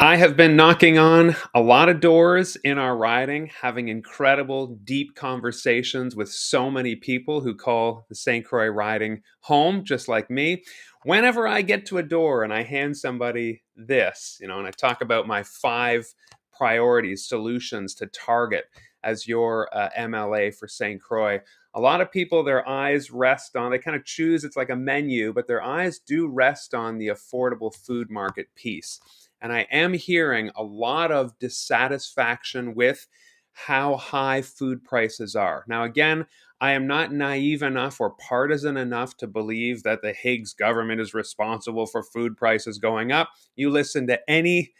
I have been knocking on a lot of doors in our riding, having incredible, deep conversations with so many people who call the Saint Croix riding home, just like me. Whenever I get to a door and I hand somebody this, and I talk about my 5 priorities, solutions to target as your MLA for Saint Croix, a lot of people, their eyes rest on, they kind of choose, it's like a menu, but their eyes do rest on the affordable food market piece. And I am hearing a lot of dissatisfaction with how high food prices are. Now, again, I am not naive enough or partisan enough to believe that the Higgs government is responsible for food prices going up. You listen to any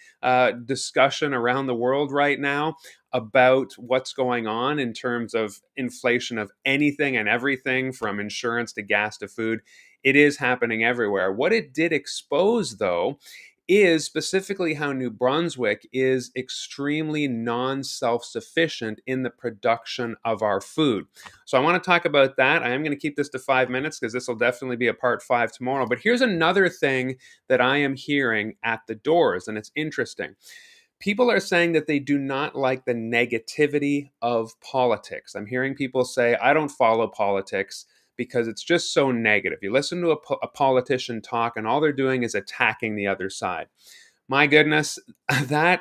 discussion around the world right now about what's going on in terms of inflation of anything and everything from insurance to gas to food. It is happening everywhere. What it did expose, though, is specifically how New Brunswick is extremely non self sufficient in the production of our food. So I want to talk about that. I am going to keep this to 5 minutes because this will definitely be a part 5 tomorrow. But here's another thing that I am hearing at the doors, and it's interesting. People are saying that they do not like the negativity of politics. I'm hearing people say, I don't follow politics because it's just so negative. You listen to a politician talk, and all they're doing is attacking the other side. My goodness, that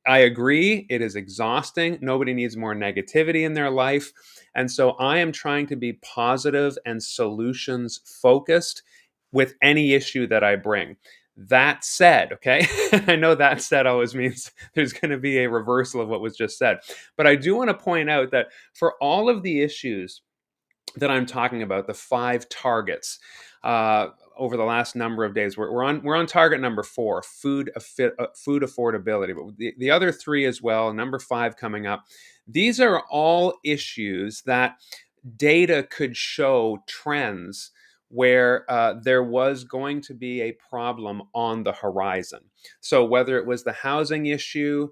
I agree. It is exhausting. Nobody needs more negativity in their life. And so I am trying to be positive and solutions focused with any issue that I bring. That said, okay, I know that said always means there's going to be a reversal of what was just said. But I do want to point out that for all of the issues that I'm talking about, the 5 targets over the last number of days. We're on target number 4, food affordability, but the other 3 as well. Number 5 coming up. These are all issues that data could show trends where there was going to be a problem on the horizon. So whether it was the housing issue,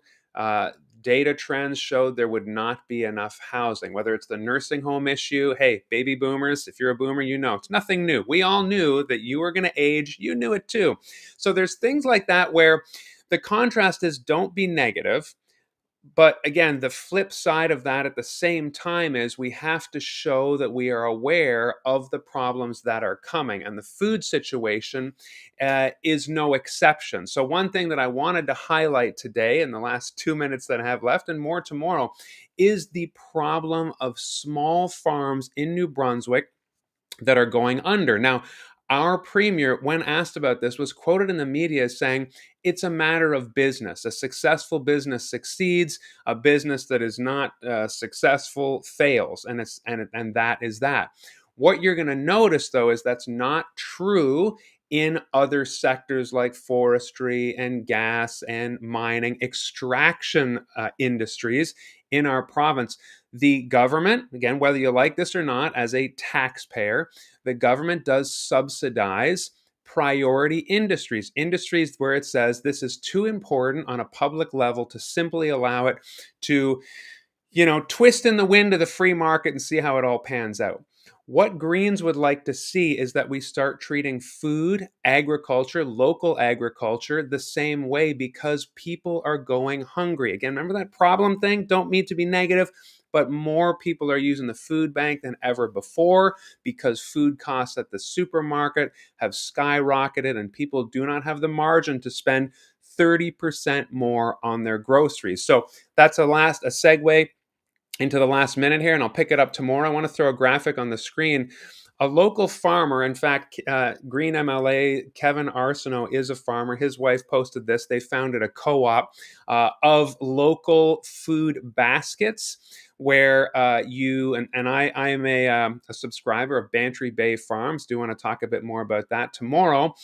data trends showed there would not be enough housing. Whether it's the nursing home issue, hey, baby boomers, if you're a boomer, you know it's nothing new. We all knew that you were going to age. You knew it too. So there's things like that where the contrast is don't be negative. But again, the flip side of that at the same time is we have to show that we are aware of the problems that are coming. And the food situation is no exception. So, one thing that I wanted to highlight today in the last 2 minutes that I have left, and more tomorrow, is the problem of small farms in New Brunswick that are going under. Now, our premier, when asked about this, was quoted in the media as saying it's a matter of business. A successful business succeeds. A business that is not successful fails, and that is that. What you're going to notice, though, is that's not true in other sectors like forestry and gas and mining, extraction industries in our province. The government, again, whether you like this or not, as a taxpayer, the government does subsidize priority industries, industries where it says this is too important on a public level to simply allow it to, twist in the wind of the free market and see how it all pans out. What Greens would like to see is that we start treating food, agriculture, local agriculture the same way because people are going hungry. Again, remember that problem thing? Don't mean to be negative, but more people are using the food bank than ever before because food costs at the supermarket have skyrocketed and people do not have the margin to spend 30% more on their groceries. So that's a segue into the last minute here, and I'll pick it up tomorrow. I want to throw a graphic on the screen. A local farmer, in fact, Green MLA, Kevin Arsenault is a farmer. His wife posted this. They founded a co-op of local food baskets where I am a subscriber of Bantry Bay Farms. Do want to talk a bit more about that tomorrow.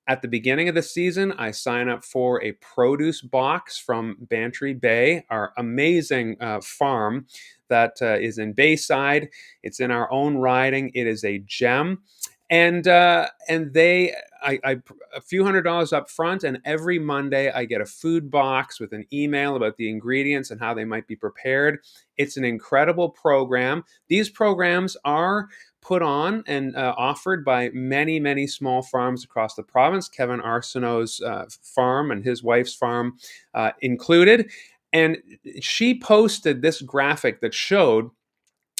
At the beginning of the season, I sign up for a produce box from Bantry Bay, our amazing farm that is in Bayside. It's in our own riding. It is a gem. And they, I a few $100s up front, and every Monday I get a food box with an email about the ingredients and how they might be prepared. It's an incredible program. These programs are put on and offered by many, many small farms across the province, Kevin Arsenault's farm and his wife's farm included. And she posted this graphic that showed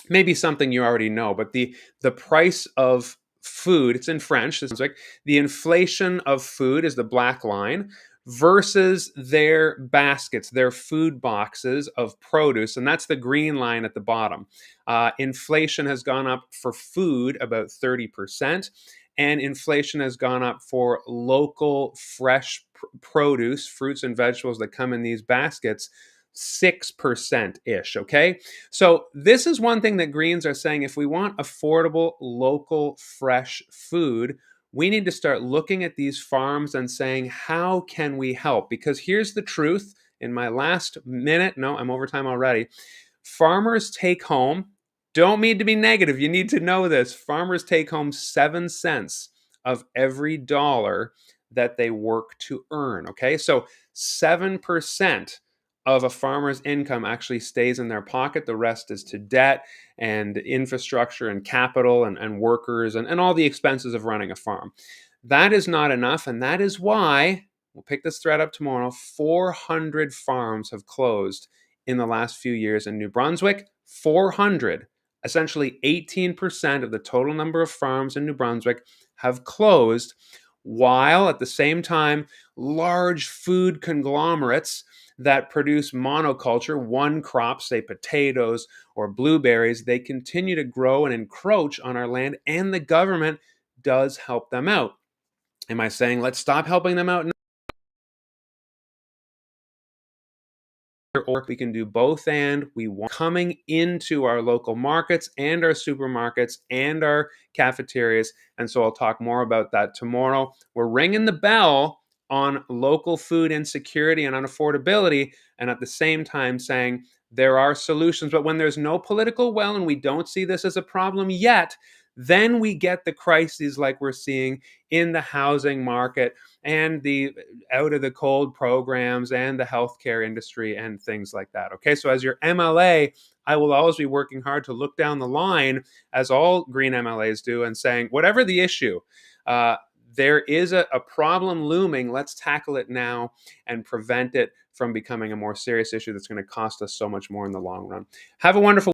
maybe something you already know, but the price of food, it's in French, this is like the inflation of food is the black line versus their baskets, their food boxes of produce, and that's the green line at the bottom. Inflation has gone up for food about 30%, and inflation has gone up for local fresh produce, fruits and vegetables that come in these baskets, 6% ish. Okay. So, this is one thing that Greens are saying. If we want affordable, local, fresh food, we need to start looking at these farms and saying, how can we help? Because here's the truth in my last minute. No, I'm over time already. Farmers take home, don't mean to be negative, you need to know this. Farmers take home 7 cents of every dollar that they work to earn. Okay. So, 7% of a farmer's income actually stays in their pocket. The rest is to debt and infrastructure and capital and workers and all the expenses of running a farm. That is not enough. And that is why, we'll pick this thread up tomorrow, 400 farms have closed in the last few years in New Brunswick. 400. Essentially 18% of the total number of farms in New Brunswick have closed, while at the same time, large food conglomerates that produce monoculture, one crop, say potatoes or blueberries, they continue to grow and encroach on our land, and the government does help them out. Am I saying let's stop helping them out? Or we can do both, and we want coming into our local markets and our supermarkets and our cafeterias. And so I'll talk more about that tomorrow. We're ringing the bell on local food insecurity and unaffordability, and at the same time saying there are solutions. But when there's no political will and we don't see this as a problem yet, then we get the crises like we're seeing in the housing market and the out of the cold programs and the healthcare industry and things like that. Okay, so as your MLA, I will always be working hard to look down the line, as all Green MLAs do, and saying, whatever the issue, there is a problem looming. Let's tackle it now and prevent it from becoming a more serious issue that's going to cost us so much more in the long run. Have a wonderful